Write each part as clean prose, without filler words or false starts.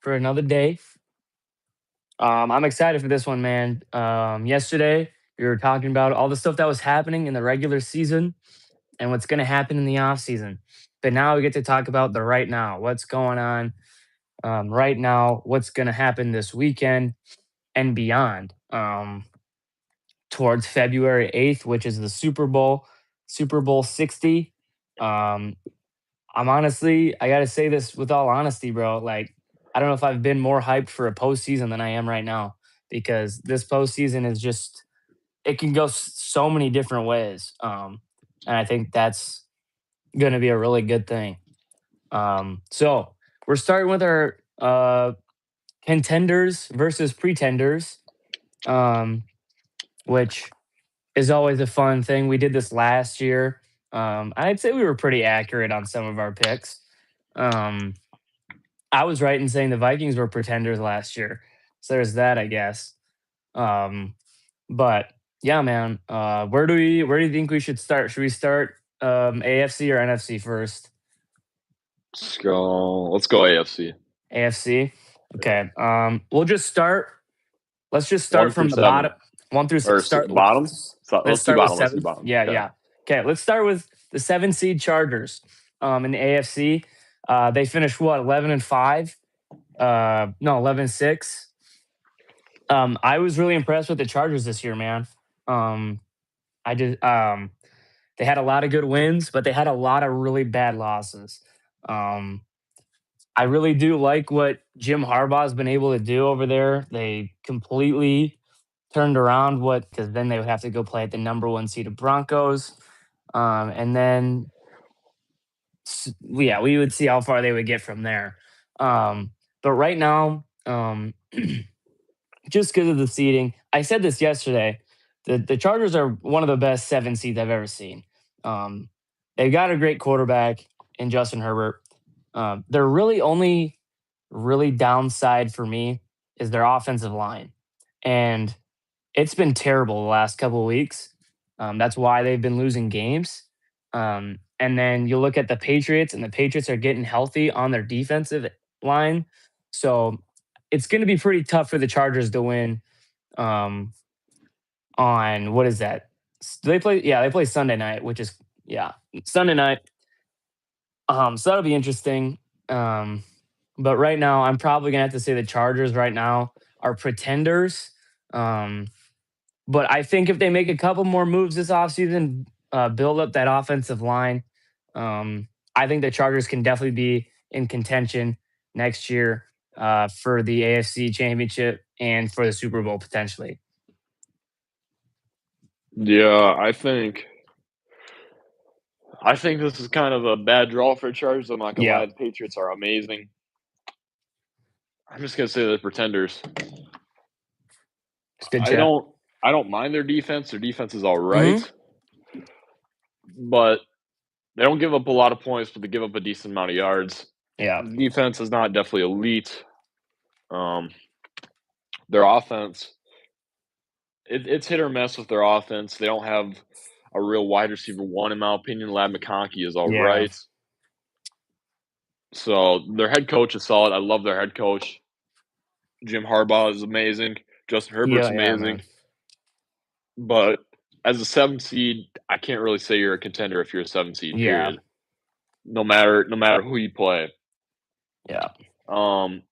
for another day. I'm excited for this one, man. Yesterday, we were talking about all the stuff that was happening in the regular season and what's going to happen in the off season. But now we get to talk about the right now. What's going on right now? What's going to happen this weekend and beyond? Towards February 8th, which is the Super Bowl, Super Bowl 60. Um, I got to say this with all honesty, bro. Like, I don't know if I've been more hyped for a postseason than I am right now because this postseason is just, it can go so many different ways. And I think that's going to be a really good thing. So we're starting with our contenders versus pretenders, um, which is always a fun thing. We did this last year. I'd say we were pretty accurate on some of our picks. Um, I was right in saying the Vikings were pretenders last year. So there's that, I guess. Um, but yeah, man. Where do you think we should start? Should we start AFC or NFC first? Let's go AFC. AFC. Okay. We'll just start. Let's just start One from through the bottom. seven. One through Or start. bottom? Let's Let's do start with bottom. Let's do seven. bottom. Yeah, Okay. yeah. Okay, let's start with the seven seed Chargers. In the AFC, they finished what 11-5. No, 11-6. I was really impressed with the Chargers this year, man. Um, I just they had a lot of good wins, but they had a lot of really bad losses. Um, I really do like what Jim Harbaugh's been able to do over there. They completely turned around what because then they would have to go play at the number one seed Broncos, and then yeah, we would see how far they would get from there. But right now, just because of the seeding, I said this yesterday. The Chargers are one of the best seven seeds I've ever seen. Um, they've got a great quarterback in Justin Herbert. Their really only really downside for me is their offensive line, and it's been terrible the last couple of weeks. That's why they've been losing games. And then you look at the Patriots, and the Patriots are getting healthy on their defensive line. So it's going to be pretty tough for the Chargers to win um, on what is that? They play, yeah, they play Sunday night, which is, yeah, Sunday night. So that'll be interesting. But right now, I'm probably going to have to say the Chargers right now are pretenders. Um, but I think if they make a couple more moves this offseason, build up that offensive line, I think the Chargers can definitely be in contention next year for the AFC Championship and for the Super Bowl potentially. Yeah, I think this is kind of a bad draw for Chargers. I'm not gonna Yeah, lie, the Patriots are amazing. I'm just gonna say they're pretenders. it's a good I chat. don't I don't mind their defense. Their defense is all right, Hmm. but they don't give up a lot of points, but they give up a decent amount of yards. Yeah, The defense is not definitely elite. Um, their offense, it's hit or miss with their offense. They don't have a real wide receiver one, in my opinion. Lad McConkey is all yeah, right. So their head coach is solid. I love their head coach. Jim Harbaugh is amazing. Justin Herbert's yeah, yeah, man. amazing. But as a 7 seed, I can't really say you're a contender if you're a 7 seed, Yeah, period. No matter who you play. yeah, Um,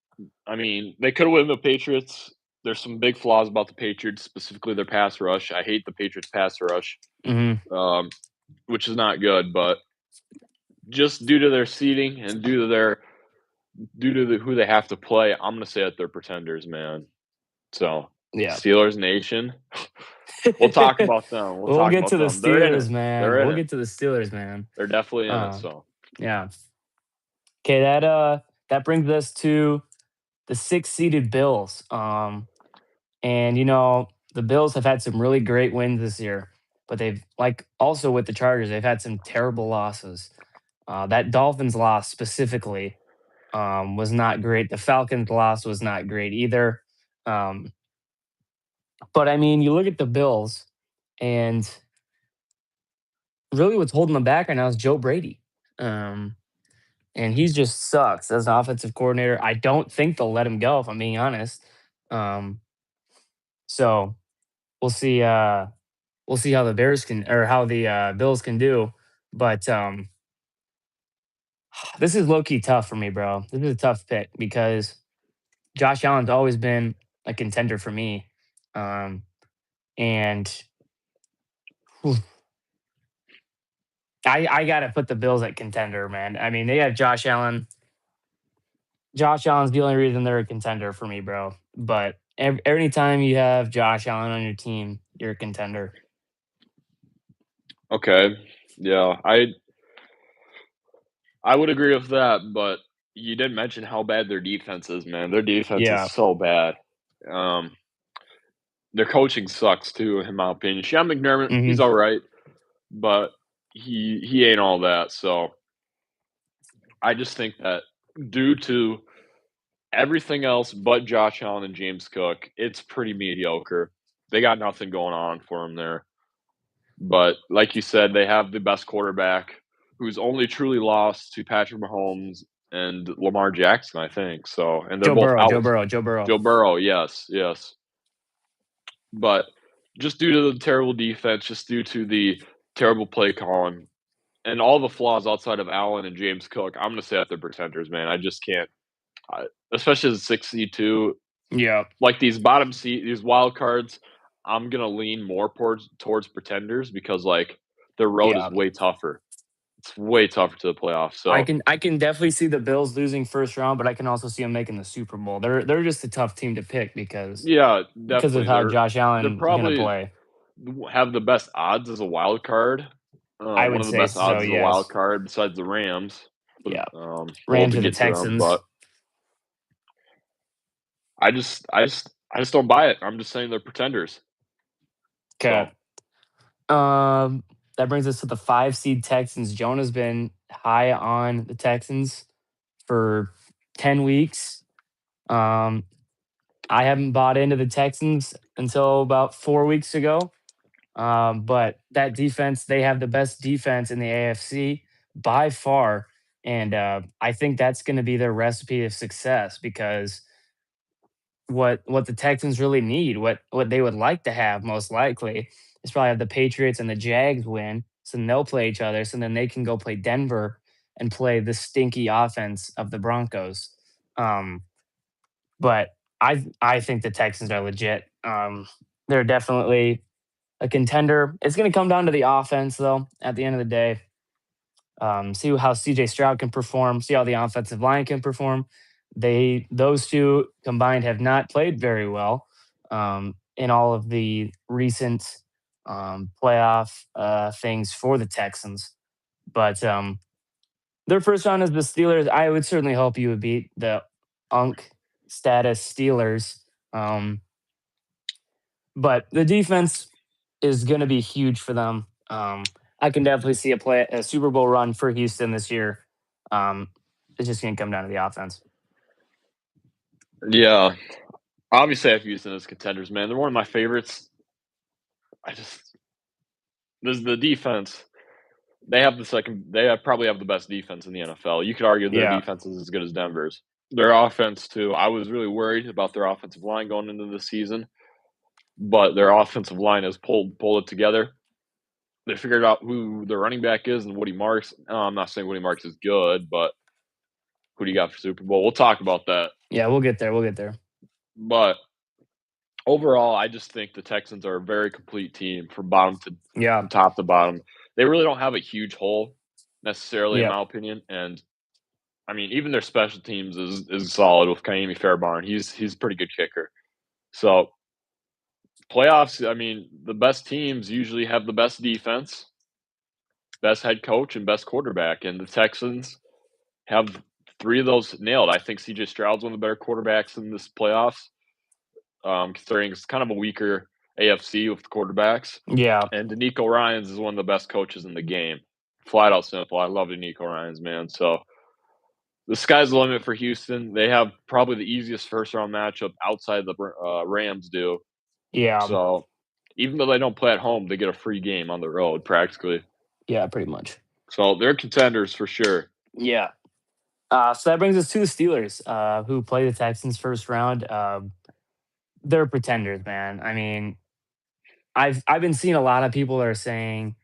I mean, they could have won the Patriots. There's some big flaws about the Patriots, specifically their pass rush. I hate the Patriots pass rush, hmm, um, which is not good. But just due to their seeding and due to who they have to play, I'm gonna say that they're pretenders, man. So yeah. Steelers Nation, we'll talk about them. We'll We'll talk get about to the them. They're in Steelers, it. man. They're in We'll it. get to the Steelers, man. They're definitely in it. Uh, So yeah. Okay, that brings us to the six seeded Bills. And the Bills have had some really great wins this year, but they've like also with the Chargers, they've had some terrible losses. That Dolphins loss specifically was not great. The Falcons loss was not great either. Um, but I mean, you look at the Bills, and really what's holding them back right now is Joe Brady. Um, and he just sucks as an offensive coordinator. I don't think they'll let him go, if I'm being honest. Um, so we'll see. We'll see how the Bears can or how the Bills can do. But this is low key tough for me, bro. This is a tough pick because Josh Allen's always been a contender for me, and whew, I gotta put the Bills at contender, man. I mean, they have Josh Allen. Josh Allen's the only reason they're a contender for me, bro. But every time you have Josh Allen on your team, you're a contender. Okay. Yeah, I would agree with that, but you didn't mention how bad their defense is, man. Their defense is Yeah. so bad. Um, their coaching sucks too, in my opinion. Sean McDermott, Hmm. he's all right, but he ain't all that. So I just think that due to everything else but Josh Allen and James Cook, it's pretty mediocre. They got nothing going on for them there. But like you said, they have the best quarterback who's only truly lost to Patrick Mahomes and Lamar Jackson, I think. So, and they're Joe both Burrow, Joe out. Burrow, Joe Burrow. Joe Burrow, yes, yes. But just due to the terrible defense, just due to the terrible play calling, and all the flaws outside of Allen and James Cook, I'm gonna say that they're pretenders, man. I just can't, I, especially as a 6 seed, Yeah, like these bottom seed, these wild cards. I'm gonna lean more towards pretenders because like their road is yeah. way tougher. It's way tougher to the playoffs. So I can definitely see the Bills losing first round, but I can also see them making the Super Bowl. They're just a tough team to pick yeah, because of definitely. how Josh They're Allen's gonna probably play. have the best odds as a wild card. I One would of the say best so. odds as a wild Yes. card besides the Rams. But Yeah. we'll have Rams to or the get to them. Texans. But I just don't buy it. I'm just saying they're pretenders. So Okay. That brings us to the 5 seed Texans. Jonah's been high on the Texans for 10 weeks. Um, I haven't bought into the Texans until about 4 weeks ago. But that defense, they have the best defense in the AFC by far. And I think that's going to be their recipe of success because what the Texans really need, what they would like to have most likely is probably have the Patriots and the Jags win. So then they'll play each other. So then they can go play Denver and play the stinky offense of the Broncos. Um, but I think the Texans are legit. They're definitely a contender. It's going to come down to the offense, though. At the end of the day, see how C.J. Stroud can perform. See how the offensive line can perform. Those two combined have not played very well in all of the recent playoff things for the Texans. But their first round is the Steelers. I would certainly hope you would beat the Unk status Steelers. Um, but the defense is going to be huge for them. I can definitely see a Super Bowl run for Houston this year. Um, it's just going to come down to the offense. yeah, obviously I have Houston as contenders, man. They're one of my favorites. I just there's the defense. They have the second. Probably have the best defense in the NFL. You could argue their Yeah, defense is as good as Denver's. Their offense too. I was really worried about their offensive line going into the season, but their offensive line has pulled it together. They figured out who their running back is and Woody Marks. I'm not saying Woody Marks is good, but who do you got for Super Bowl? We'll talk about that. yeah, we'll get there. We'll get there. But overall, I just think the Texans are a very complete team from bottom to Yeah, from top to bottom. They really don't have a huge hole necessarily, in yeah, my opinion. And I mean, even their special teams is solid with Kaimi Fairbairn. He's a pretty good kicker. So playoffs, I mean, the best teams usually have the best defense, best head coach, and best quarterback. And the Texans have three of those nailed. I think CJ Stroud's one of the better quarterbacks in this playoffs, considering it's kind of a weaker AFC with the quarterbacks. yeah, And D'Anico Ryans is one of the best coaches in the game. Flat out simple. I love D'Anico Ryans, man. So the sky's the limit for Houston. They have probably the easiest first round matchup outside the Rams do. yeah, So even though they don't play at home, they get a free game on the road practically. yeah, pretty much. So they're contenders for sure. Yeah. So that brings us to the Steelers, who play the Texans first round. They're pretenders, man. I mean, I've been seeing a lot of people that are saying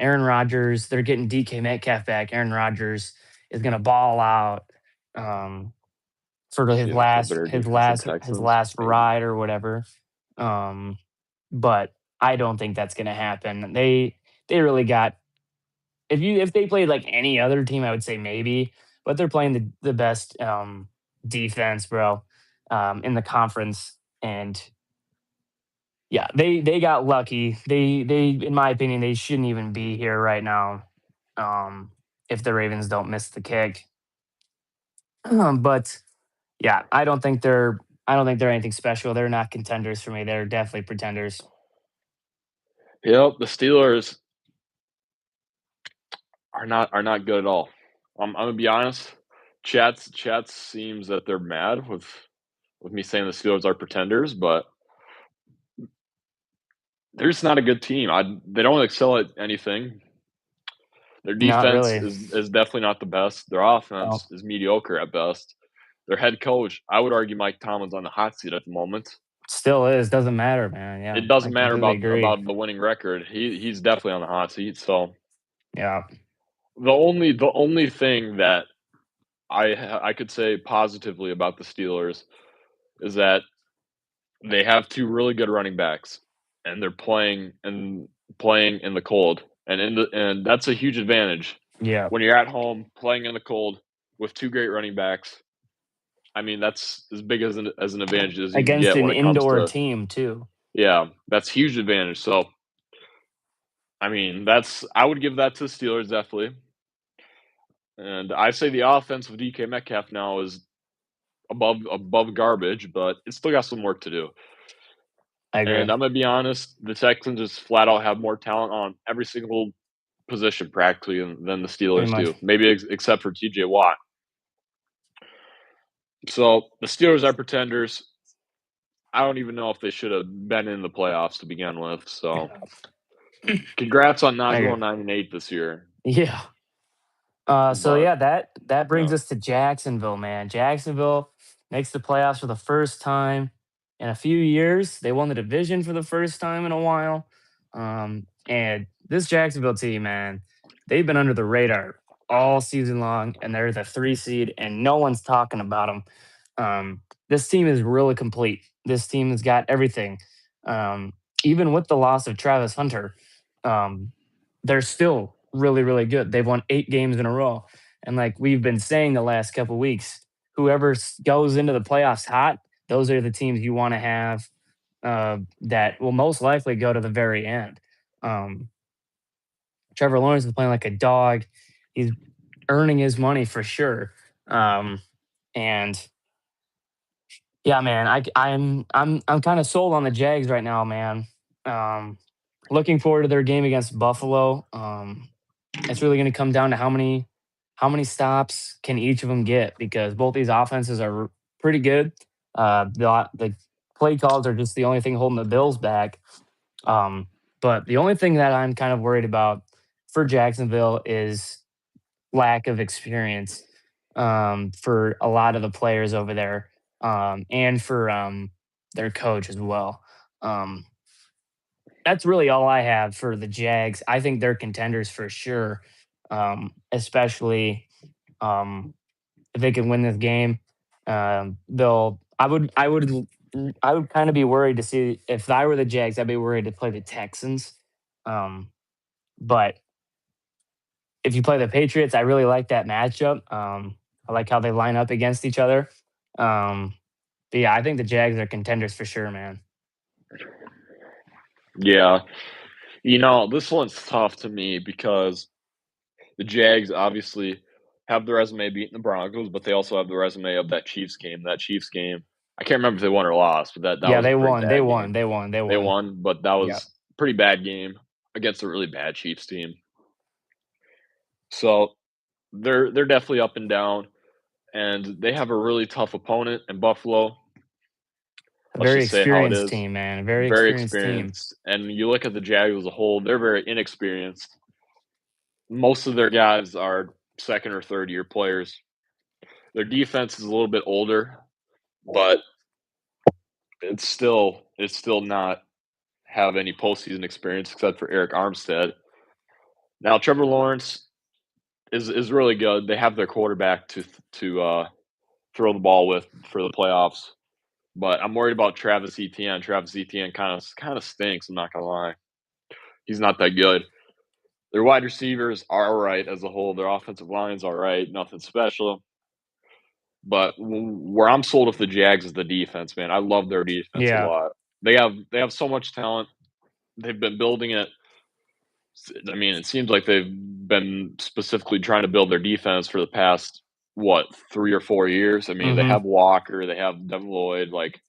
Aaron Rodgers. They're getting DK Metcalf back. Aaron Rodgers is going to ball out for his Yeah, they play last better his defense than last his Texans, last maybe. ride or whatever. Um, but I don't think that's going to happen. They really got if they played like any other team, I would say maybe, but they're playing the best defense, bro, in the conference, and yeah, they got lucky. They in my opinion, they shouldn't even be here right now. If the Ravens don't miss the kick, but yeah, I don't think they're anything special. They're not contenders for me. They're definitely pretenders. Yep, the Steelers are not good at all. I'm gonna be honest. Chat seems that they're mad with me saying the Steelers are pretenders, but they're just not a good team. They don't excel at anything. Their Not defense really. is definitely not the best. Their No, offense is mediocre at best. Their head coach, I would argue Mike Tomlin's on the hot seat at the moment. still is. Doesn't matter, man. Yeah, It I doesn't matter completely agree. about the winning record. He's definitely on the hot seat. So Yeah, the only thing that I could say positively about the Steelers is that they have two really good running backs, and they're playing in the cold, and that's a huge advantage yeah. when you're at home playing in the cold with two great running backs. I mean, that's as big as an advantage as you can Against get an when it comes indoor to team too. yeah, that's huge advantage. So I mean, that's I would give that to the Steelers definitely, and I say the offense of DK Metcalf now is above garbage, but it's still got some work to do. I agree. And I'm gonna be honest, the Texans just flat out have more talent on every single position practically than the Pretty Steelers much. do, maybe except for TJ Watt. So the Steelers are pretenders. I don't even know if they should have been in the playoffs to begin with. So congrats on I not agree. going 9-8 this year. Yeah. So But yeah, that brings yeah, us to Jacksonville, man. Jacksonville makes the playoffs for the first time in a few years. They won the division for the first time in a while. And this Jacksonville team, man, they've been under the radar all season long, and they're the 3 seed, and no one's talking about them. This team is really complete. This team has got everything. Um, Even with the loss of Travis Hunter, um, they're still really, really good. They've won 8 games in a row. And like we've been saying the last couple weeks, whoever goes into the playoffs hot, those are the teams you want to have that will most likely go to the very end. Um, Trevor Lawrence is playing like a dog. He's earning his money for sure. And yeah, man, I'm kind of sold on the Jags right now, man. Um, Looking forward to their game against Buffalo. It's really going to come down to how many stops can each of them get because both these offenses are pretty good. The play calls are just the only thing holding the Bills back. Um, but the only thing that I'm kind of worried about for Jacksonville is lack of experience for a lot of the players over there and for their coach as well. Um, that's really all I have for the Jags. I think they're contenders for sure, especially um, if they can win this game. They'll. I would kind of be worried to see if I were the Jags. I'd be worried to play the Texans. Um, but if you play the Patriots, I really like that matchup. I like how they line up against each other. Um, but yeah, I think the Jags are contenders for sure, man. yeah. This one's tough to me because the Jags obviously have the resume beating the Broncos, but they also have the resume of that Chiefs game. That Chiefs game, I can't remember if they won or lost, but that Yeah, was a they pretty won. They bad won. game. They won. They They won. won, but that Yeah, was a pretty bad game against a really bad Chiefs team. So they're definitely up and down, and they have a really tough opponent in Buffalo. a Let's very just say it how it experienced is. team, man. A very Very experienced team. experienced, and you look at the Jags as a whole; they're very inexperienced. Most of their guys are second or third year players. Their defense is a little bit older, but it's still not have any postseason experience except for Eric Armstead. Now Trevor Lawrence is really good. They have their quarterback to throw the ball with for the playoffs, but I'm worried about Travis Etienne. Travis Etienne kind of stinks. I'm not gonna lie, he's not that good. Their wide receivers are all right as a whole. Their offensive line's all right, nothing special. But where I'm sold with the Jags is the defense, man. I love their defense a Yeah. lot. They have so much talent. They've been building it. I mean, it seems like they've been specifically trying to build their defense for the past, what, 3 or 4 years? I mean, they Mhm. have Walker, they have Devin Lloyd, like,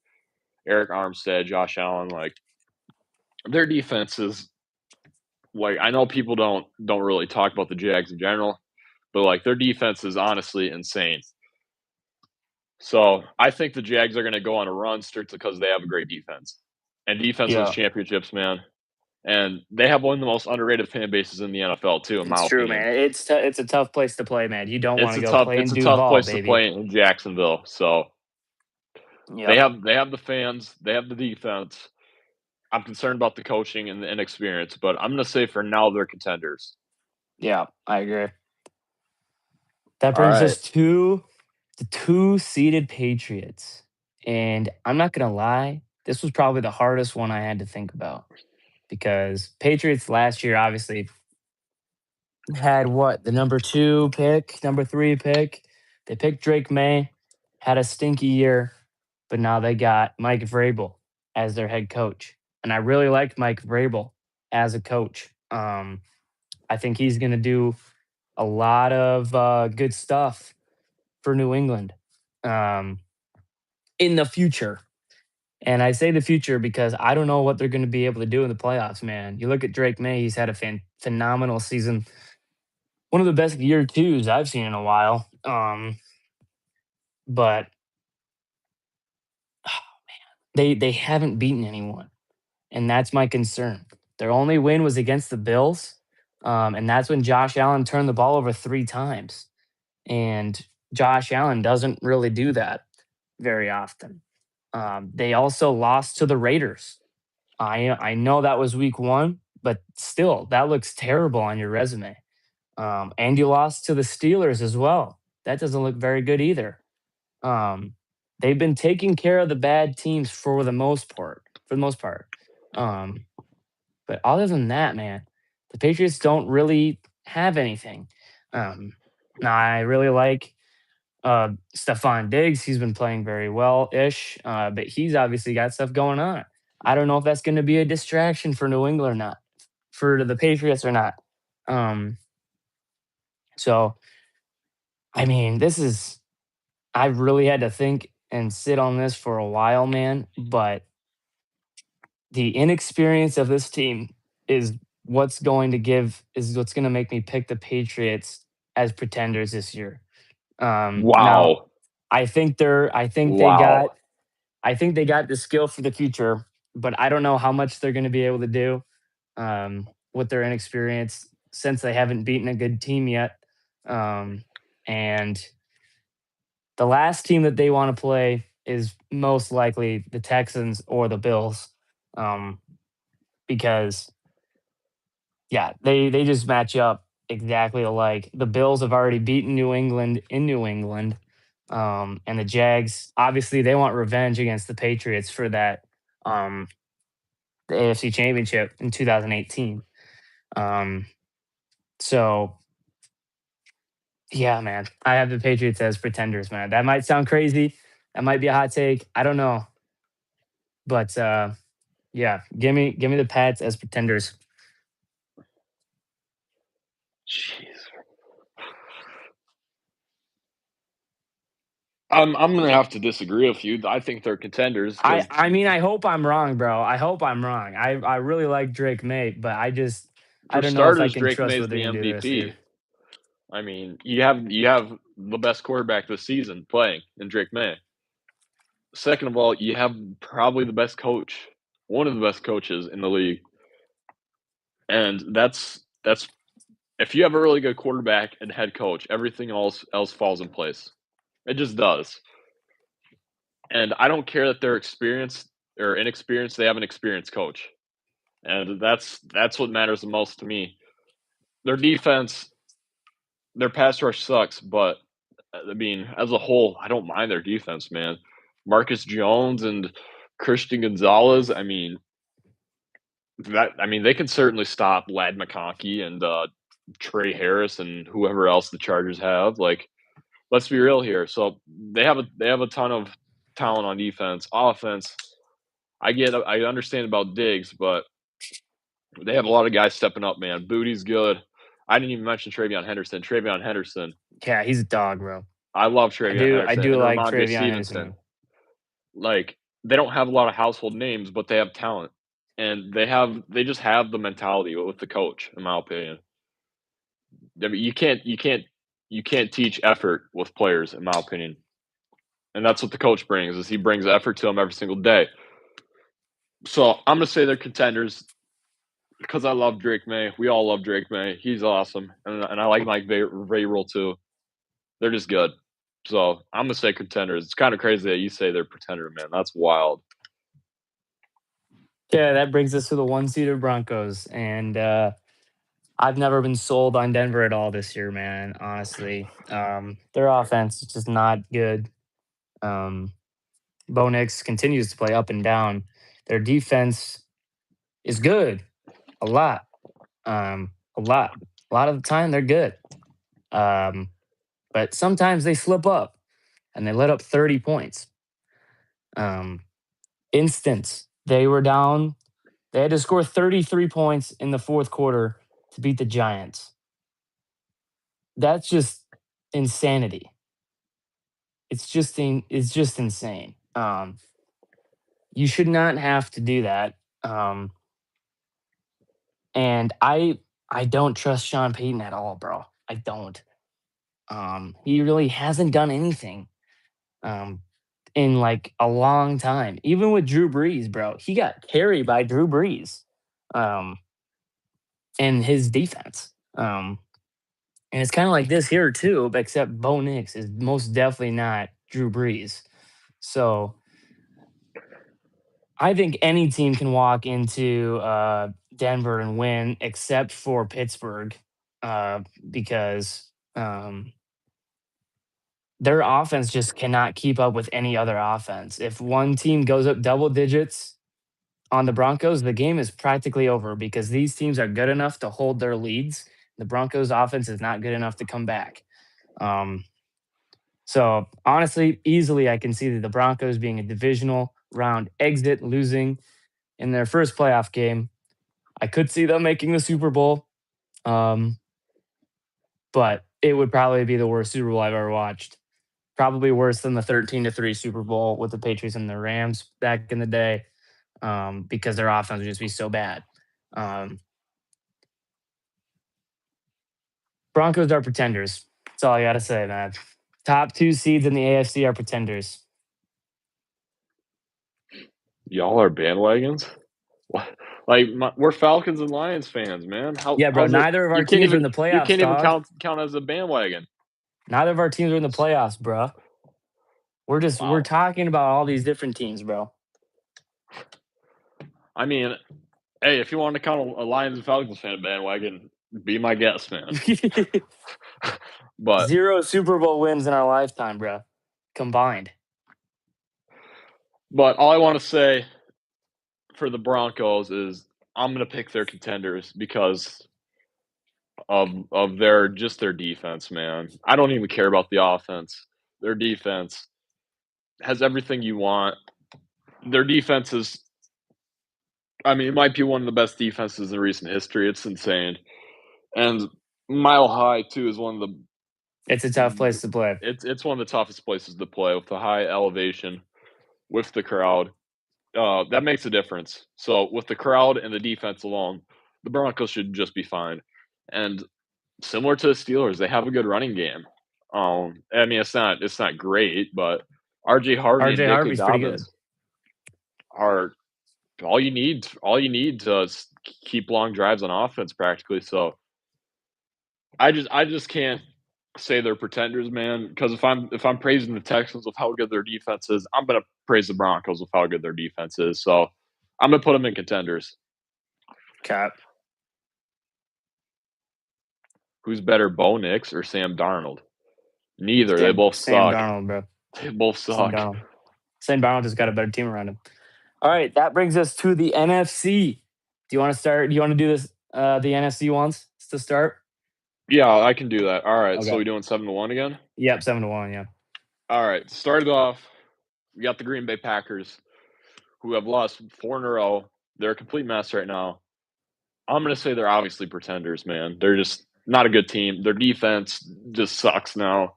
Eric Armstead, Josh Allen, like, their defense is like, I know people don't really talk about the Jags in general, but, like, their defense is honestly insane. So, I think the Jags are gonna go on a run strictly because they have a great defense, and defense wins Yeah. championships, man, and they have one of the most underrated fan bases in the NFL too, in It's my true, opinion. man. It's a tough place to play, man. You don't It's wanna a go tough play it's in a tough Duval, place to baby. play in Jacksonville, so they Yep. have they have the fans, they have the defense. I'm concerned about the coaching and the inexperience, but I'm gonna say for now they're contenders. Yeah, I agree. That brings Alright. us to the 2 seeded Patriots, and I'm not gonna lie, this was probably the hardest one I had to think about because Patriots last year obviously had what, the number 2 pick, number 3 pick. They picked Drake May, had a stinky year, but now they got Mike Vrabel as their head coach, and I really like Mike Vrabel as a coach. I think he's gonna do a lot of, good stuff for New England, um, in the future. And I say the future because I don't know what they're going to be able to do in the playoffs, man. You look at Drake May, he's had a phenomenal season. One of the best year twos I've seen in a while. But they haven't beaten anyone, and that's my concern. Their only win was against the Bills, and that's when Josh Allen turned the ball over 3 times. And Josh Allen doesn't really do that very often. They also lost to the Raiders. I know that was week 1, but still, that looks terrible on your resume. And you lost to the Steelers as well. That doesn't look very good either. Um, they've been taking care of the bad teams for the most part. For the most part. Um, but other than that, man, the Patriots don't really have anything. Um, now I really like Stephon Diggs. He's been playing very well ish, but he's obviously got stuff going on. I don't know if that's going to be a distraction for New England or not, for the Patriots or not. Um, so I mean, this is I really had to think and sit on this for a while, man. But the inexperience of this team is what's going to make me pick the Patriots as pretenders this year. Now Wow. I think they're Wow. I think they got the skill for the future, but I don't know how much they're going to be able to do with their inexperience since they haven't beaten a good team yet. And the last team that they want to play is most likely the Texans or the Bills, um, because yeah, they just match up exactly alike. The Bills have already beaten New England in New England, and the Jags obviously they want revenge against the Patriots for that um, the AFC Championship in 2018. Um, so yeah, man, I have the Patriots as pretenders, man. That might sound crazy. That might be a hot take. I don't know, but yeah, give me the Pats as pretenders. Jeez. I'm gonna have to disagree with you. I think they're contenders I because I mean, I hope I'm wrong, bro. I hope I'm wrong. I really like Drake May, but I for don't know if I starters, can Drake trust May's what they're the gonna do the rest of the MVP. year. I mean, you have the best quarterback this season playing in Drake May. Second of all, you have probably the best coach, one of the best coaches in the league, and that's if you have a really good quarterback and head coach, everything else falls in place. It just does. And I don't care that they're experienced or inexperienced, they have an experienced coach. And that's what matters the most to me. Their defense, their pass rush sucks, but I mean, as a whole, I don't mind their defense, man. Marcus Jones and Christian Gonzalez, I mean, they can certainly stop Lad McConkey and Trey Harris and whoever else the Chargers have. Like, let's be real here. So they have a ton of talent on defense. Offense, I understand about Diggs, but they have a lot of guys stepping up, man. Booty's good. I didn't even mention Travion Henderson. Travion Henderson, Yeah, he's a dog, bro. I love I Travion do I Henderson do and like Ramondre Travion Henderson, Stevenson. man. Like, they don't have a lot of household names, but they have talent, and they just have the mentality with the coach, in my opinion. I mean, you can't teach effort with players, in my opinion, and that's what the coach brings. Is he brings effort to them every single day. So I'm gonna say they're contenders because I love Drake May. We all love Drake May. He's awesome, and I like Mike Vrabel too. They're just good. So I'm gonna say contenders. It's kind of crazy that you say they're pretender, man. That's wild. Yeah, that brings us to the one-seeded Broncos, and, I've never been sold on Denver at all this year, man, honestly. Their offense is just not good. Um, Bo Nix continues to play up and down. Their defense is good, a lot, a lot. A lot of the time, they're good. Um, but sometimes they slip up, and they let up 30 points. Um, Instance, they were down. They had to score 33 points in the fourth quarter to beat the Giants. That's just insanity. It's just insane. You should not have to do that. And I don't trust Sean Payton at all, bro. I don't. He really hasn't done anything um, in like a long time. Even with Drew Brees, bro, he got carried by Drew Brees um, and his defense. And it's kind of like this here too, except Bo Nix is most definitely not Drew Brees. So I think any team can walk into Denver and win, except for Pittsburgh, because their offense just cannot keep up with any other offense. If one team goes up double digits on the Broncos, the game is practically over because these teams are good enough to hold their leads. The Broncos' offense is not good enough to come back. Um, so honestly, easily I can see the Broncos being a divisional round exit, losing in their first playoff game. I could see them making the Super Bowl, um, but it would probably be the worst Super Bowl I've ever watched. Probably worse than the 13-3 Super Bowl with the Patriots and the Rams back in the day, because their offense would just be so bad. Um, Broncos are pretenders. That's all I got to say, man. Top two seeds in the AFC are pretenders. Y'all are bandwagons. Like we're Falcons and Lions fans, man. Yeah, bro. How's it? Neither of our You can't teams are even in the you playoffs, can't even dog. count as a bandwagon. Neither of our teams are in the playoffs, bro. We're Wow. talking about all these different teams, bro. I mean, hey, if you want to count a Lions and Falcons fan bandwagon, be my guest, man. But 0 Super Bowl wins in our lifetime, bro, combined. all I want to say for the Broncos is I'm gonna pick their contenders because of their defense, man. I don't even care about the offense. Their defense has everything you want. Their defense is, I mean, it might be one of the best defenses in recent history. It's insane. And Mile High too is one of the It's a tough place to play. it's one of the toughest places to play with the high elevation, with the crowd. That makes a difference. So with the crowd and the defense alone, the Broncos should just be fine. And similar to the Steelers, they have a good running game. I mean, it's not great, but RJ Harvey and RJ J.K. Harvey's pretty good. Dobbins are all you need to keep long drives on offense practically. So I just can't. say they're pretenders, man. Because if I'm praising the Texans with how good their defense is, I'm gonna praise the Broncos with how good their defense is. So I'm gonna put them in contenders. Cap. Who's better, Bo Nix or Sam Darnold? Neither. They Sam both Sam suck. Darnold, bro. They both Sam suck. Darnold. Sam Darnold just got a better team around him. All right, that brings us to the NFC. Do you want to start? Do you want to do this? The NFC ones to start. Yeah, I can do that. All right. So Okay. we doing 7-1 again? Yep, 7-1. Yeah. All right. Started off, we got the Green Bay Packers, who have lost 4 in a row. They're a complete mess right now. I'm gonna say they're obviously pretenders, man. They're just not a good team. Their defense just sucks now.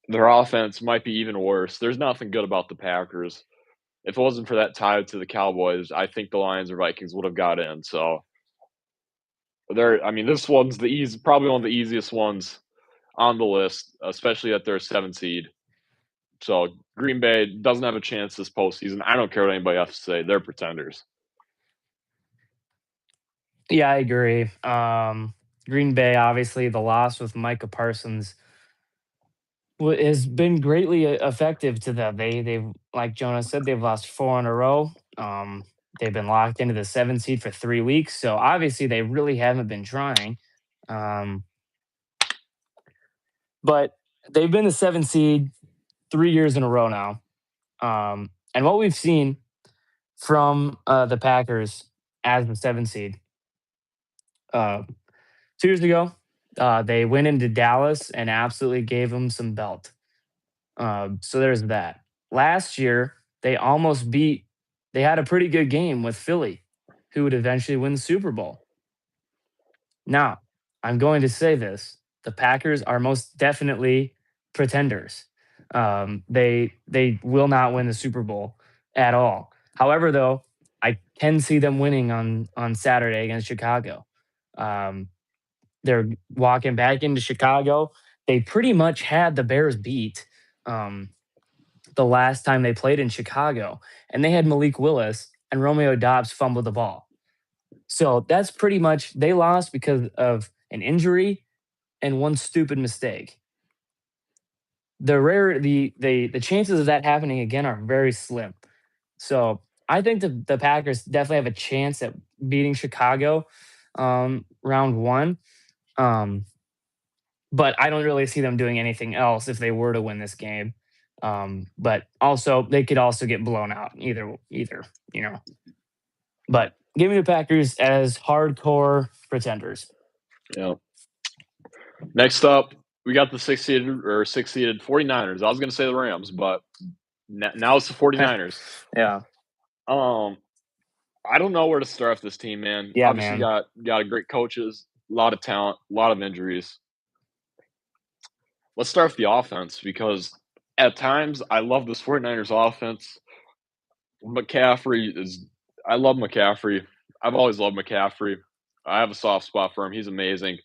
Their offense might be even worse. There's nothing good about the Packers. If it wasn't for that tie to the Cowboys, I think the Lions or Vikings would have got in. So I mean, this one's probably one of the easiest ones on the list, especially at their 7 seed. So Green Bay doesn't have a chance this postseason. I don't care what anybody else to say. They're pretenders. Yeah, I agree. Green Bay, obviously, the loss with Micah Parsons has been greatly effective to them. They've, like Jonas said, they've lost 4 in a row. They've been locked into the 7 seed for 3 weeks. So obviously, they really haven't been trying. Um, but they've been the 7 seed 3 years in a row now. And what we've seen from the Packers as the 7 seed, uh, 2 years ago, they went into Dallas and absolutely gave them some belt. So there's that. Last year, they had a pretty good game with Philly, who would eventually win the Super Bowl. Now, I'm going to say this: the Packers are most definitely pretenders. They will not win the Super Bowl at all. However, though, I can see them winning on Saturday against Chicago. Um, they're walking back into Chicago. They pretty much had the Bears beat the last time they played in Chicago, and they had Malik Willis and Romeo Dobbs fumbled the ball. So that's pretty much they lost because of an injury and one stupid mistake. The chances of that happening again are very slim. So I think the Packers definitely have a chance at beating Chicago round one. Um, but I don't really see them doing anything else if they were to win this game. But also they could also get blown out either, you know. But give me the Packers as hardcore pretenders. Yeah. Next up, we got the 6 seeded 49ers. I was going to say the Rams, but now it's the 49ers. Yeah. I don't know where to start with this team, man. Yeah, Obviously, man. got a great coaches, a lot of talent, a lot of injuries. Let's start with the offense because at times I love this 49ers offense. McCaffrey is I love McCaffrey. I've always loved McCaffrey. I have a soft spot for him. He's amazing.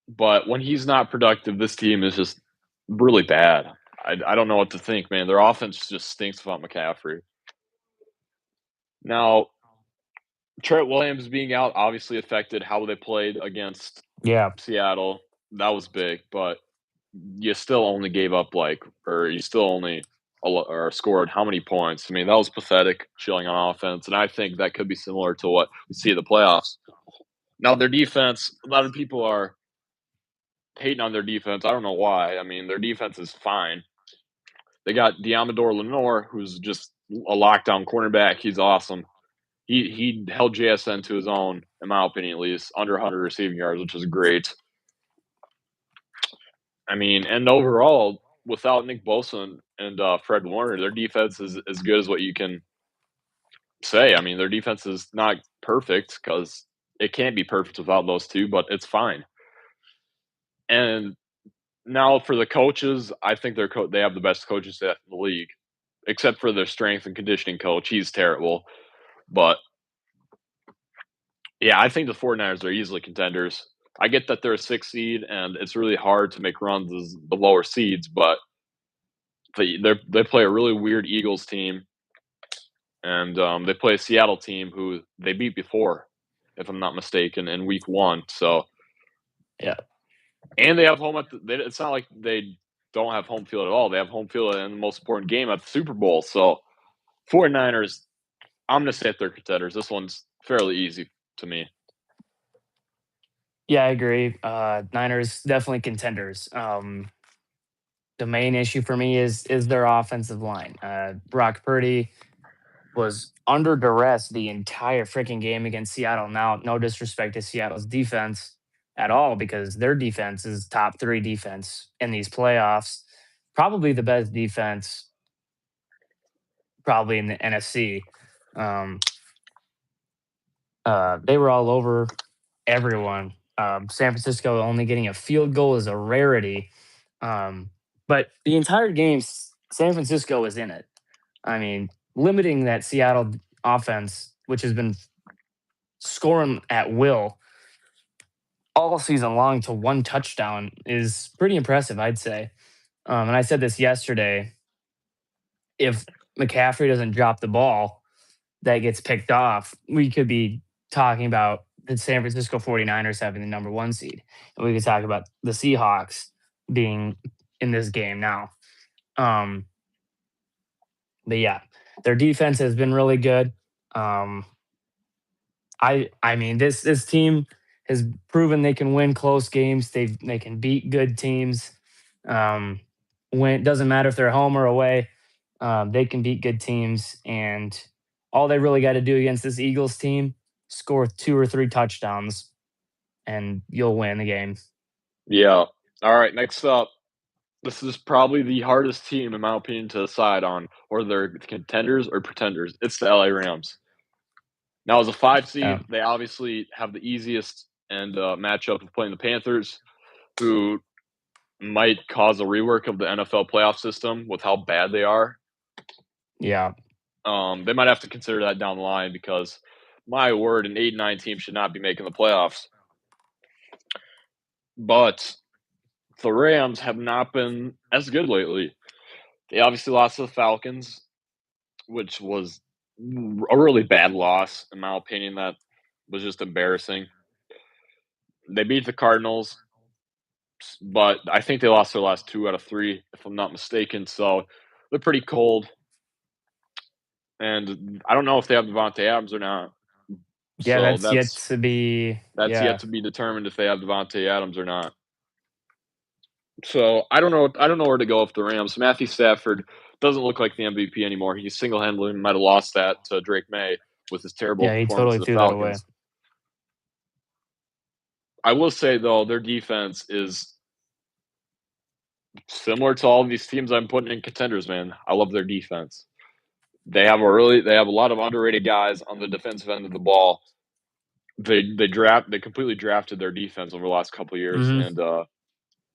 But when he's not productive, this team is just really bad. I don't know what to think, man. Their offense just stinks without McCaffrey. Now, Trent Williams being out obviously affected how they played against Yeah. Seattle. That was big, but you still only gave up you still only or scored how many points? I mean, that was pathetic showing on offense, and I think that could be similar to what we see in the playoffs. Now, their defense, a lot of people are hating on their defense. I don't know why. I mean, their defense is fine. They got Diamador Lenore, who's just a lockdown cornerback. He's awesome. He held JSN to his own, in my opinion, at least under 100 receiving yards, which is great. I mean, and overall, without Nick Bosa and Fred Warner, their defense is as good as what you can say. I mean, their defense is not perfect because it can't be perfect without those two, but it's fine. And now for the coaches, I think they have the best coaching staff in the league, except for their strength and conditioning coach. He's terrible. But yeah, I think the 49ers are easily contenders. I get that they're a 6 seed and it's really hard to make runs as the lower seeds, but they play a really weird Eagles team, and they play a Seattle team who they beat before, if I'm not mistaken, in week 1. So Yeah. And they have home at it's not like they don't have home field at all. They have home field in the most important game at the Super Bowl. So 49ers, I'm gonna say they're contenders. This one's fairly easy to me. Yeah, I agree. Niners definitely contenders. The main issue for me is their offensive line. Brock Purdy was under duress the entire freaking game against Seattle. Now, no disrespect to Seattle's defense at all, because their defense is top three defense in these playoffs. Probably the best defense, probably in the NFC. Um, they were all over everyone. San Francisco only getting a field goal is a rarity. Um, but the entire game, San Francisco was in it. I mean, limiting that Seattle offense, which has been scoring at will all season long, to one touchdown is pretty impressive, I'd say. And I said this yesterday. If McCaffrey doesn't drop the ball that gets picked off, we could be talking about the San Francisco 49ers having the number one seed. And we could talk about the Seahawks being in this game now. Um, but yeah, their defense has been really good. Um, I mean, this team has proven they can win close games. They can beat good teams. When it doesn't matter if they're home or away, they can beat good teams. And all they really got to do against this Eagles team, score 2 or 3 touchdowns, and you'll win the game. Yeah. All right, next up. This is probably the hardest team, in my opinion, to decide on whether they're contenders or pretenders. It's the LA Rams. Now, as a 5 Yeah, seed, they obviously have the easiest and matchup of playing the Panthers, who might cause a rework of the NFL playoff system with how bad they are. yeah, They might have to consider that down the line because, my word, an 8-9 team should not be making the playoffs. But the Rams have not been as good lately. They obviously lost to the Falcons, which was a really bad loss, in my opinion. That was just embarrassing. They beat the Cardinals, but I think they lost their last 2 out of 3, if I'm not mistaken. So they're pretty cold. And I don't know if they have Devontae Adams or not. yeah. So That's yet to be. that's yet Yeah, to be determined if they have Devontae Adams or not. So I don't know. I don't know where to go with the Rams. Matthew Stafford doesn't look like the MVP anymore. He single-handedly might have lost that to Drake May with his terrible yeah. He performance totally of the threw that away. Falcons. I will say though, their defense is similar to all of these teams I'm putting in contenders. Man, I love their defense. They have a lot of underrated guys on the defensive end of the ball. They completely drafted their defense over the last couple of years, Hmm. and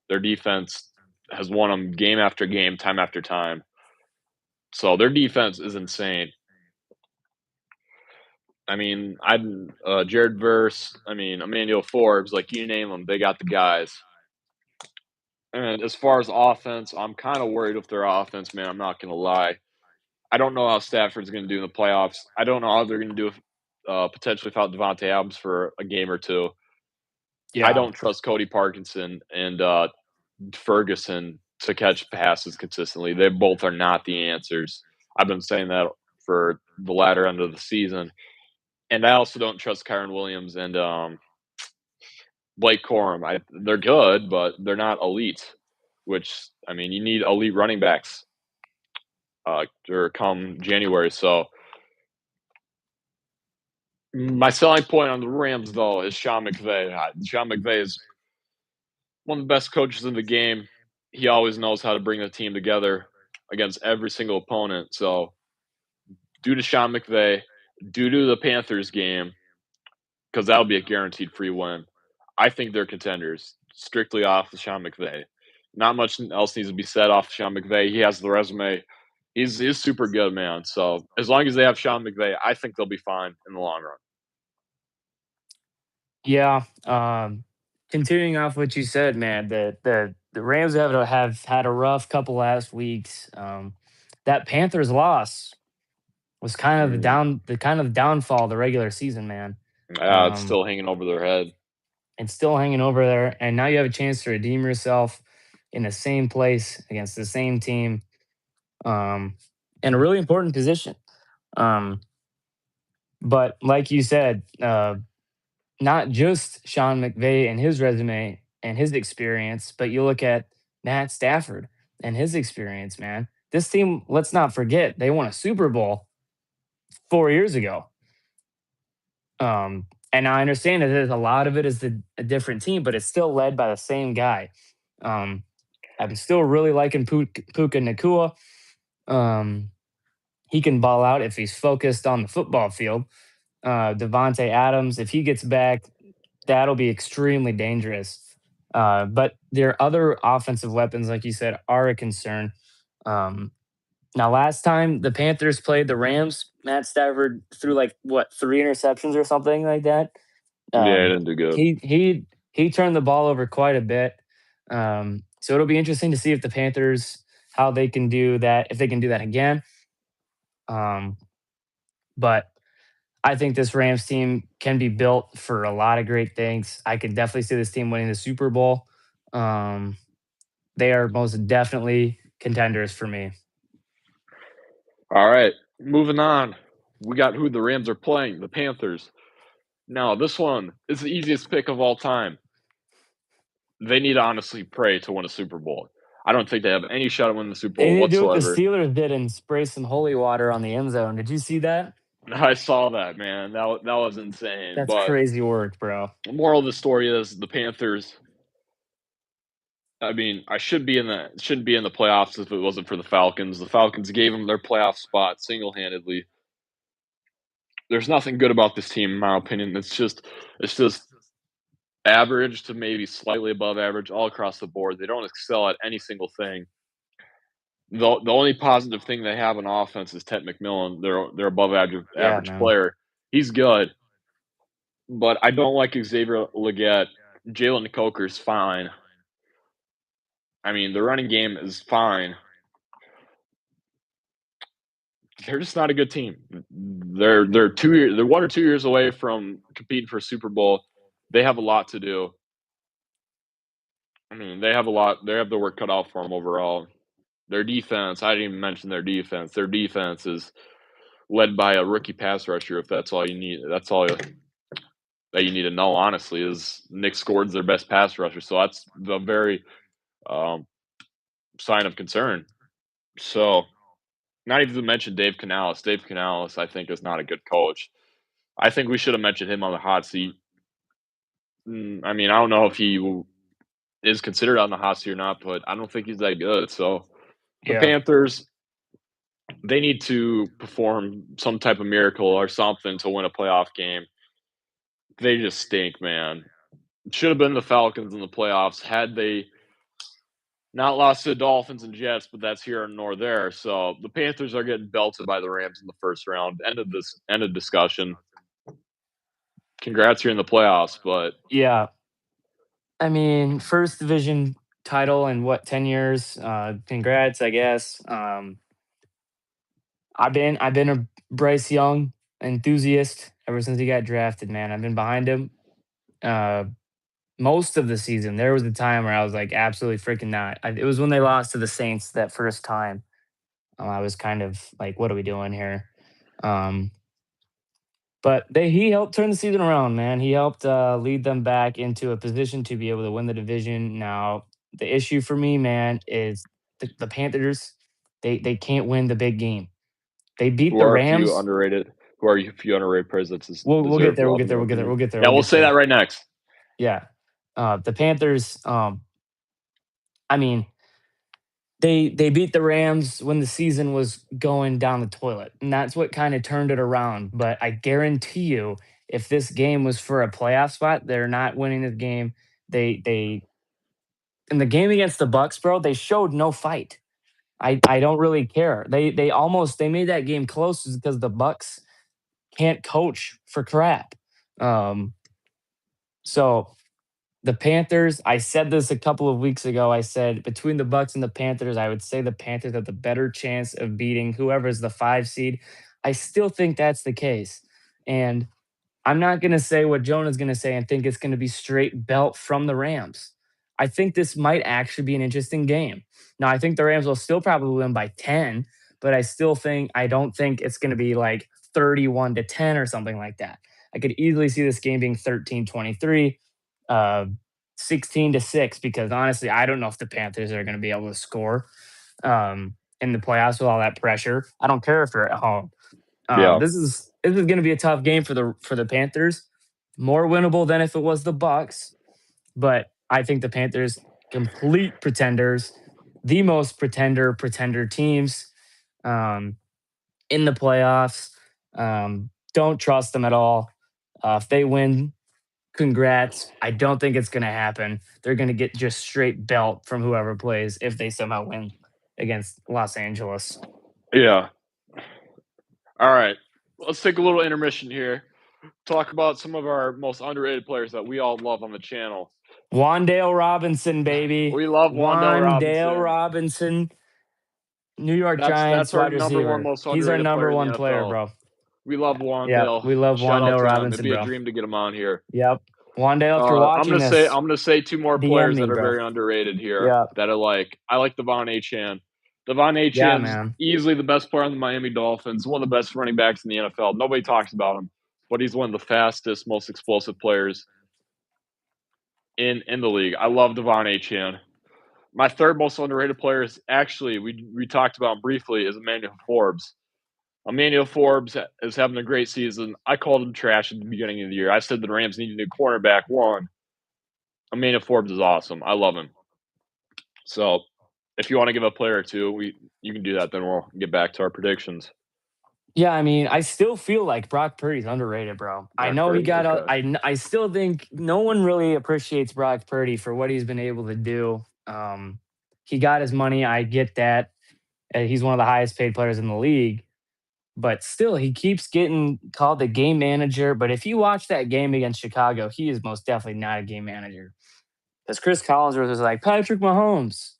their defense has won them game after game, time after time. So their defense is insane. I mean, Jared Verse. I mean, Emmanuel Forbes. Like you name them, they got the guys. And as far as offense, I'm kind of worried with their offense, man. I'm not gonna lie. I don't know how Stafford's gonna do in the playoffs. I don't know how they're gonna do if, potentially without Devontae Adams for a game or two. I Yeah, don't trust Cody Parkinson and Ferguson to catch passes consistently. They both are not the answers. I've been saying that for the latter end of the season. And I also don't trust Kyron Williams and Blake Corum. They're good, but they're not elite. Which I mean, you need elite running backs or come January. So my selling point on the Rams, though, is Sean McVay. Sean McVay is one of the best coaches in the game. He always knows how to bring the team together against every single opponent. So, due to Sean McVay, due to the Panthers game, because that'll be a guaranteed free win, I think they're contenders strictly off of Sean McVay. Not much else needs to be said off of Sean McVay. He has the resume. He's super good, man. So as long as they have Sean McVay, I think they'll be fine in the long run. yeah. Continuing off what you said, man, the Rams have had a rough couple last weeks. That Panthers loss was kind of Mm. the kind of downfall of the regular season, man. It's Um, still hanging over their head. and still hanging over there. And now you have a chance to redeem yourself in the same place against the same team, um, in a really important position. Um, but like you said, not just Sean McVay and his resume and his experience, but you look at Matt Stafford and his experience, man. This team, let's not forget, they won a Super Bowl 4 years ago. And I understand that there's a lot of it is a different team, but it's still led by the same guy. Um, I'm still really liking Puka Nakua. Um, he can ball out if he's focused on the football field. Devonte Adams, if he gets back, that'll be extremely dangerous. But their other offensive weapons, like you said, are a concern. Um, Now, last time the Panthers played the Rams, Matt Stafford threw like what 3 interceptions or something like that. Yeah, he Um, didn't do good. he turned the ball over quite a bit. So it'll be interesting to see if the Panthers how they can do that if they can do that again. Um, but I think this Rams team can be built for a lot of great things. I could definitely see this team winning the Super Bowl. Um, they are most definitely contenders for me. All right, moving on. We got who the Rams are playing, the Panthers. Now, this one is the easiest pick of all time. They need to honestly pray to win a Super Bowl. I don't think they have any shot at winning the Super They Bowl need to do what the whatsoever. Steelers did and spray some holy water on the end zone. Did you see that? I saw that, man. That was insane. That's But crazy work, bro. the moral of the story is the Panthers. I mean, I shouldn't be in the playoffs if it wasn't for the Falcons. The Falcons gave them their playoff spot single handedly. There's nothing good about this team, in my opinion. It's just average to maybe slightly above average all across the board. They don't excel at any single thing. The only positive thing they have on offense is Ted McMillan. They're above Yeah, average man. player. He's good, but I don't like Xavier Legette. Jalen Coker's fine. I mean, the running game is fine. They're just not a good team. They're 1 or 2 years away from competing for a Super Bowl. They have a lot to do. I mean, they have a lot. They have the work cut out for them overall. Their defense. I didn't even mention their defense. Their defense is led by a rookie pass rusher. If that's all you need, that's all that you need to know. Honestly, is Nick Gordon's their best pass rusher. So that's the very um, sign of concern. So not even to mention Dave Canales. Dave Canales, I think, is not a good coach. I think we should have mentioned him on the hot seat. I mean, I don't know if he is considered on the hot seat or not, but I don't think he's that good. So the Yeah. Panthers, they need to perform some type of miracle or something to win a playoff game. They just stink, man. It should have been the Falcons in the playoffs had they not lost to the Dolphins and Jets, but that's here nor there. So the Panthers are getting belted by the Rams in the first round. End of discussion. Congrats, you're in the playoffs, but Yeah. I mean, first division title in what, 10 years? Congrats, I guess. I've been a Bryce Young enthusiast ever since he got drafted, man. I've been behind him. Uh Most of the season. There was a time where I was like absolutely freaking not. It was when they lost to the Saints that first time. I was kind of like, what are we doing here? Um, but he helped turn the season around, man. He helped lead them back into a position to be able to win the division. Now, the issue for me, man, is the Panthers. They can't win the big game. They beat who the are a few Rams. underrated who are a few underrated players that We'll get deserve there. We'll love get in there. my We'll get there. opinion. We'll get there. Yeah, We'll we'll get say that there. right next. Yeah. The Panthers. I mean, they beat the Rams when the season was going down the toilet, and that's what kind of turned it around. But I guarantee you, if this game was for a playoff spot, they're not winning this game. They in the game against the Bucks, bro, they showed no fight. I don't really care. They made that game close because the Bucks can't coach for crap. Um, so the Panthers, I said this a couple of weeks ago. I said between the Bucks and the Panthers, I would say the Panthers have the better chance of beating whoever's the 5 seed. I still think that's the case. And I'm not going to say what Jonah's going to say and think it's going to be straight belt from the Rams. I think this might actually be an interesting game. Now, I think the Rams will still probably win by 10, but I don't think it's going to be like 31-10 or something like that. I could easily see this game being 13-23, uh, 16-6, because honestly, I don't know if the Panthers are going to be able to score in the playoffs with all that pressure. I don't care if they're at home. Yeah. This is going to be a tough game for the Panthers. More winnable than if it was the Bucks, but I think the Panthers complete pretenders, the most pretender teams um, in the playoffs. Don't trust them at all. If they win, congrats. I don't think it's going to happen. They're going to get just straight belt from whoever plays if they somehow win against Los Angeles. Yeah. All right. Let's take a little intermission here. Talk about some of our most underrated players that we all love on the channel. Wandale Robinson, baby. We love Wandale Wandale Robinson. Robinson, New York That's Giants our wide number one receiver. most He's our underrated number player in the one player, NFL. bro. We love Yeah, Wandale. we love Shout out Wandale to him. It'd Robinson, be a bro. dream to get him on here. Yep. Wandale, if you're watching this, I'm gonna say two more DM players me, that are bro. very underrated here. Yeah. That I like Devon Achane. Devon Yeah, Achane's man. easily the best player on the Miami Dolphins. One of the best running backs in the NFL. Nobody talks about him, but he's one of the fastest, most explosive players in the league. I love Devon Achane. My third most underrated player is actually we talked about him briefly is Emmanuel Forbes. Emmanuel Forbes is having a great season. I called him trash at the beginning of the year. I said the Rams need a new cornerback. One, Emmanuel Forbes is awesome. I love him. So, if you want to give a player or two, you can do that. Then we'll get back to our predictions. Yeah, I mean, I still feel like Brock Purdy's underrated, bro. I Brock know he Purdy, got a. okay. I still think no one really appreciates Brock Purdy for what he's been able to do. He got his money. I get that. He's one of the highest paid players in the league, but still, he keeps getting called the game manager. But if you watch that game against Chicago, he is most definitely not a game manager. Because Chris Collinsworth was like Patrick Mahomes.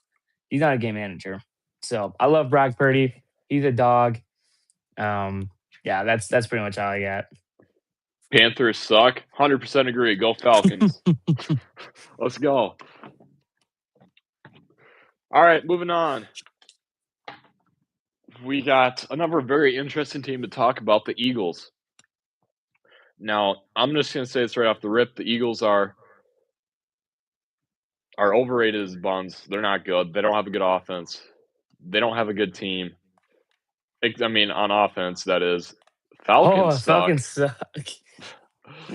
He's not a game manager. So I love Brock Purdy. He's a dog. Yeah, that's pretty much all I got. Panthers suck. 100% agree. Go Falcons. Let's go. All right, moving on. We got another very interesting team to talk about, the Eagles. Now, I'm just going to say this right off the rip. The Eagles are overrated as buns. They're not good. They don't have a good offense. They don't have a good team. I mean, on offense, that is. Falcons Oh, suck. Falcons suck.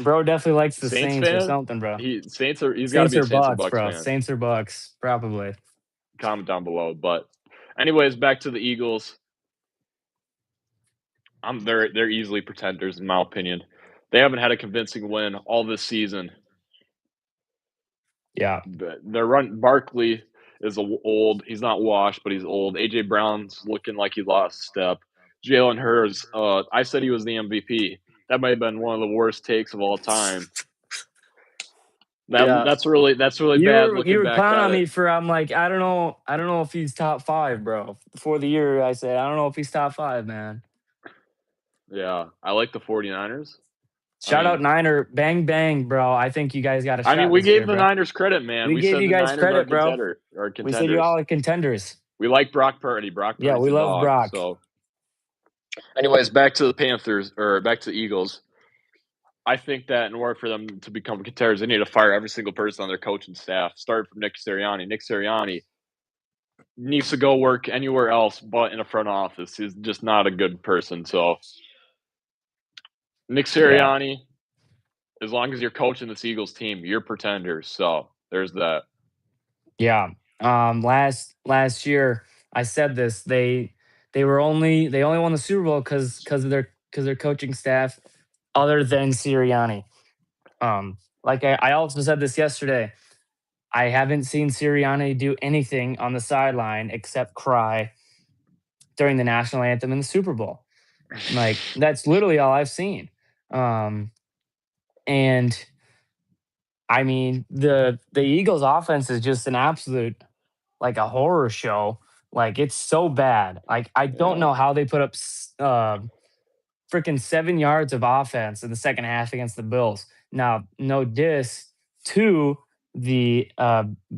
Bro definitely likes the Saints Saints or fan? something, bro. He's got to Saints be a or Saints or Bucks, Bucks bro. fan. Saints or Bucks, probably. Comment down below. But, anyways, back to the Eagles. They're easily pretenders in my opinion. They haven't had a convincing win all this season. Yeah. Barkley is old. He's not washed, but he's old. AJ Brown's looking like he lost a step. Jalen Hurts, I said he was the MVP. That might have been one of the worst takes of all time. That's really bad You looking were back clowning at on it. me for I'm like, I don't know if he's top 5, bro. Before the year I said, I don't know if he's top 5, man. Yeah. I like the 49ers. Shout out Niner, bang bang, bro. I think you guys got a shot We this gave year, the bro. Niners credit, man. We We gave said you the guys Niners are credit, bro. We said you're contenders. all contenders. We like Brock Purdy. Brock Yeah, Purdy's we a love dog. Brock. So, anyways, back to the Panthers or back to the Eagles. I think that in order for them to become contenders, they need to fire every single person on their coaching staff. Starting from Nick Sirianni. Nick Sirianni needs to go work anywhere else but in a front office. He's just not a good person. So, Nick Yeah. Sirianni, as long as you're coaching this Eagles team, you're pretenders. So, there's that. Yeah. Last year I said this. They only won the Super Bowl because of their coaching staff, other than Sirianni. Like I also said this yesterday. I haven't seen Sirianni do anything on the sideline except cry during the national anthem in the Super Bowl. Like that's literally all I've seen. And I mean the Eagles offense is just an absolute like a horror show. Like it's so bad. Like I don't Yeah. know how they put up freaking 7 yards of offense in the second half against the Bills. Now, no diss to the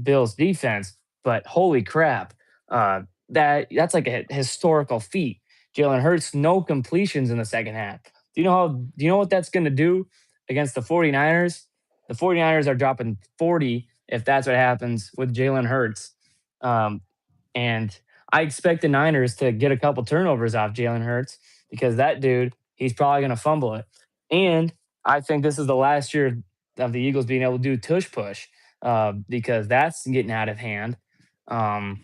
Bills defense, but holy crap, that's like a historical feat. Jalen Hurts, no completions in the second half. Do you know what that's going to do against the 49ers? The 49ers are dropping 40 if that's what happens with Jalen Hurts. Um, and I expect the Niners to get a couple turnovers off Jalen Hurts because that dude, he's probably going to fumble it. And I think this is the last year of the Eagles being able to do tush push because that's getting out of hand. Um,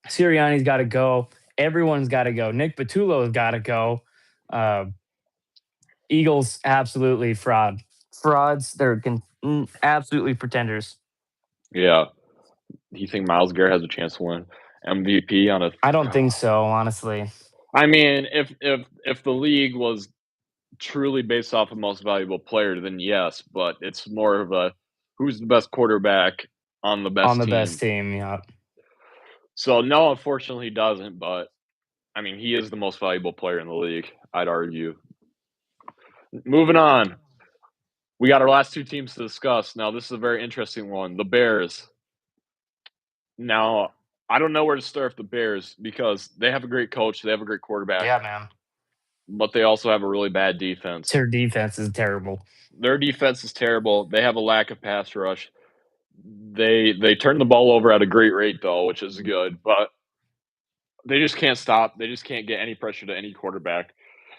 Sirianni's got to go. Everyone's got to go. Nick Batulo's got to go. Uh, Eagles, absolutely fraud. Frauds. Absolutely pretenders. Yeah. Do you think Miles Garrett has a chance to win MVP on a? I don't think so, honestly. I mean, if the league was truly based off of most valuable player, then yes, but it's more of a who's the best quarterback on the On best the best team. team, yeah. So no, unfortunately, he doesn't. But I mean, he is the most valuable player in the league. I'd argue. Moving on, we got our last two teams to discuss. Now, this is a very interesting one. The Bears. Now, I don't know where to start with the Bears because they have a great coach, they have a great quarterback, Yeah, man. but they also have a really bad defense. Their defense is terrible. Their defense is terrible. They have a lack of pass rush. They turn the ball over at a great rate though, which is good, but they just can't stop. They just can't get any pressure to any quarterback.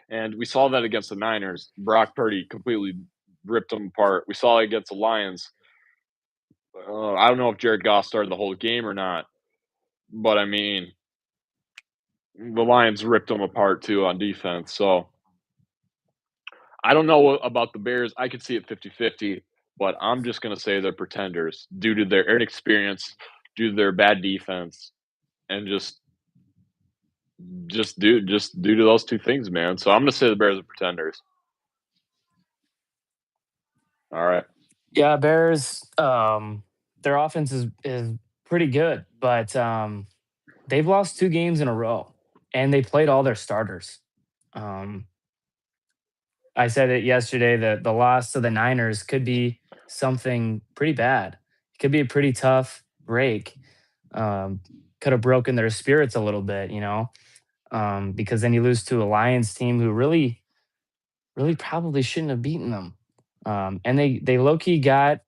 And we saw that against the Niners. Brock Purdy completely ripped them apart. We saw it against the Lions. I don't know if Jared Goff started the whole game or not, but I mean, the Lions ripped them apart too on defense. So I don't know about the Bears. I could see it 50-50, but I'm just going to say they're pretenders due to their inexperience, due to their bad defense, and just due to those two things, man. So I'm going to say the Bears are pretenders. All right. Yeah, Bears, their offense is pretty good, but they've lost 2 games in a row, and they played all their starters. Um, I said it yesterday that the loss to the Niners could be something pretty bad. It could be a pretty tough break. Um, could have broken their spirits a little bit, because then you lose to a Lions team who really probably shouldn't have beaten them. And they low key got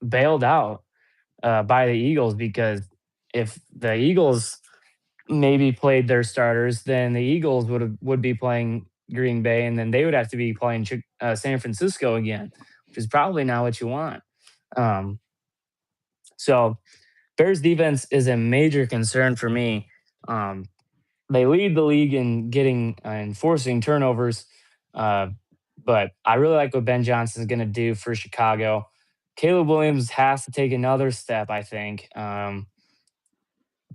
bailed out by the Eagles because if the Eagles maybe played their starters, then the Eagles would be playing Green Bay, and then they would have to be playing San Francisco again, which is probably not what you want. Um, so Bears defense is a major concern for me. Um, they lead the league in getting and forcing turnovers, uh, but I really like what Ben Johnson is going to do for Chicago. Caleb Williams has to take another step, I think.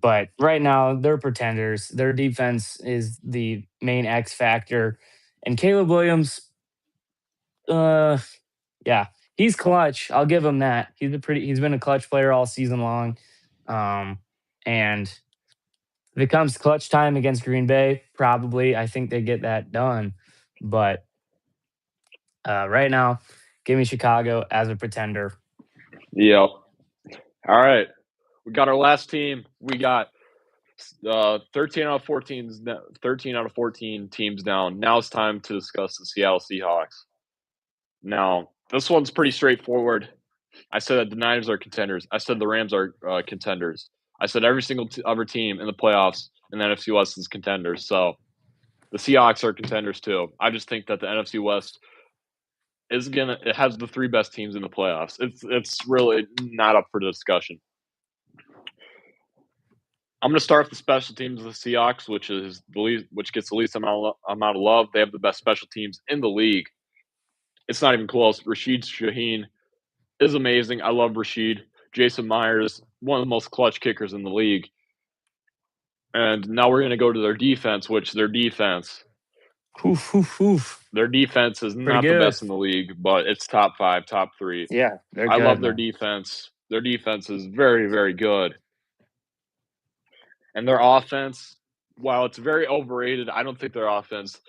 But right now, they're pretenders. Their defense is the main X factor. And Caleb Williams, uh, yeah, he's clutch. I'll give him that. He's been a clutch player all season long. And if it comes clutch time against Green Bay, probably I think they get that done. But right now, give me Chicago as a pretender. Yep. All right. We got our last team. We got 13 out of 14 13 out of 14 teams down. Now it's time to discuss the Seattle Seahawks. Now, this one's pretty straightforward. I said that the Niners are contenders. I said the Rams are contenders. I said every single other team in the playoffs in the NFC West is contenders. So the Seahawks are contenders too. I just think that the NFC West it has the 3 best teams in the playoffs. It's really not up for discussion. I'm going to start with the special teams of the Seahawks, which gets the least amount of love. They have the best special teams in the league. It's not even close. Rashid Shaheen is amazing. I love Rashid. Jason Myers, one of the most clutch kickers in the league. And now we're going to go to their defense, Oof, oof, oof. their defense is Pretty not the good. best in the league, but it's top 5, top 3. Yeah, they're I good, love their man. defense. Their defense is very, very good. And their offense, while it's very overrated, I don't think their offense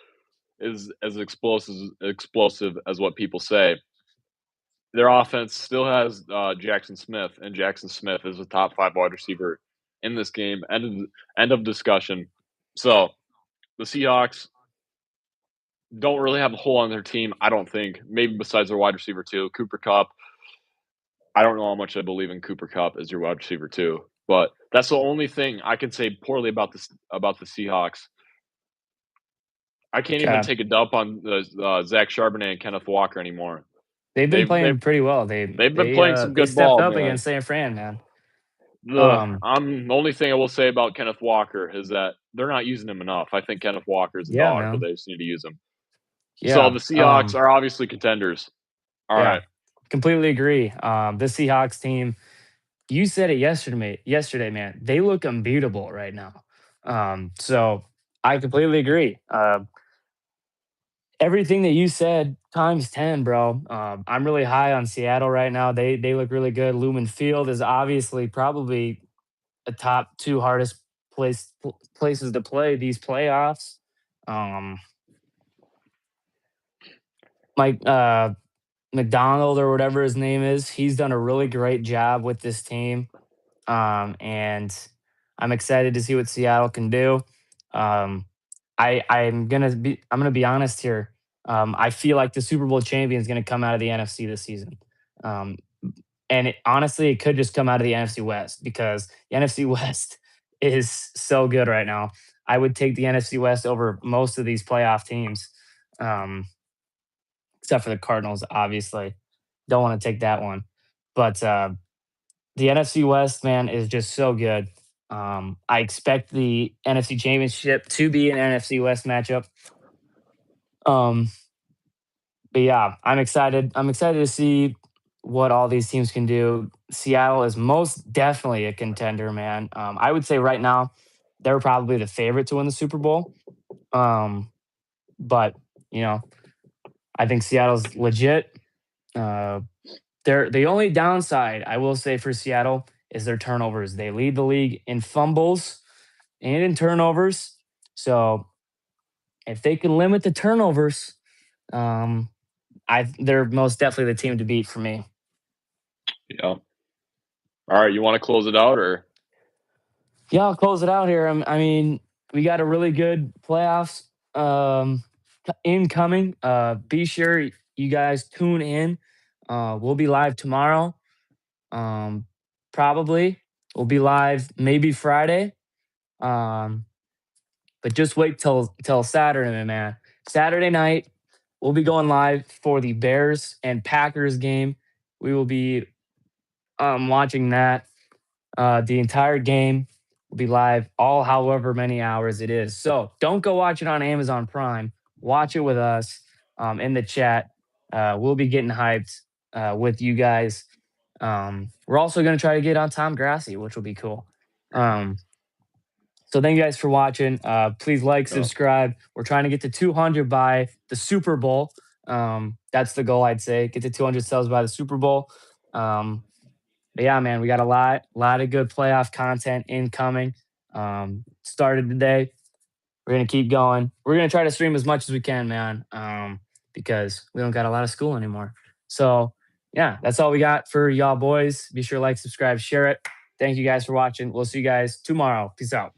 is as explosive as what people say. Their offense still has Jackson Smith, and Jackson Smith is a top 5 wide receiver in this game. End of discussion. So the Seahawks don't really have a hole on their team, I don't think. Maybe besides their wide receiver too, Cooper Cup. I don't know how much I believe in Cooper Cup as your wide receiver too, but that's the only thing I can say poorly about the Seahawks. I can't even Okay. take a dump on the Zach Charbonnet and Kenneth Walker anymore. They've been They've playing they've pretty well. They they've been they playing uh some they good stepped ball, up man. against San Fran, man. The Um, only thing I will say about Kenneth Walker is that they're not using him enough. I think Kenneth Walker is a yeah, dog, but man. they just need to use him. So Yeah. the Seahawks are obviously contenders. All Yeah. right. Completely agree. The Seahawks team, you said it yesterday, man. They look unbeatable right now. So I completely agree. Everything that you said times 10, bro. I'm really high on Seattle right now. They look really good. Lumen Field is obviously probably a top 2 hardest places to play these playoffs. Um, Mike McDonald or whatever his name is, he's done a really great job with this team. And I'm excited to see what Seattle can do. Um, I'm gonna be honest here. I feel like the Super Bowl champion is gonna come out of the NFC this season. Um, and honestly, it could just come out of the NFC West because the NFC West is so good right now. I would take the NFC West over most of these playoff teams, um, except for the Cardinals, obviously. Don't want to take that one. But the NFC West, man, is just so good. I expect the NFC Championship to be an NFC West matchup. Um, but yeah, I'm excited. I'm excited to see what all these teams can do. Seattle is most definitely a contender, man. I would say right now they're probably the favorite to win the Super Bowl. Um, but you know, I think Seattle's legit. Uh, they're the only downside I will say for Seattle is their turnovers. They lead the league in fumbles and in turnovers. So if they can limit the turnovers, um, they're most definitely the team to beat for me. Yeah. All right. You want to close it out or? Yeah, I'll close it out here. I mean, we got a really good playoffs incoming. Be sure you guys tune in. We'll be live tomorrow. Um, Probably we'll be live maybe Friday. Um, but just wait till Saturday, man. Saturday night, we'll be going live for the Bears and Packers game. We will be watching that the entire game. Will be live all however many hours it is. So don't go watch it on Amazon Prime. Watch it with us in the chat. We'll be getting hyped with you guys. We're also going to try to get on Tom Grassi, which will be cool. So thank you guys for watching. Please like, Yeah. subscribe. We're trying to get to 200 by the Super Bowl. That's the goal, I'd say. Get to 200 subs by the Super Bowl. But yeah, man, we got a lot of good playoff content incoming. Started today. We're gonna keep going. We're gonna try to stream as much as we can, man. Because we don't got a lot of school anymore. So yeah, that's all we got for y'all boys. Be sure to like, subscribe, share it. Thank you guys for watching. We'll see you guys tomorrow. Peace out.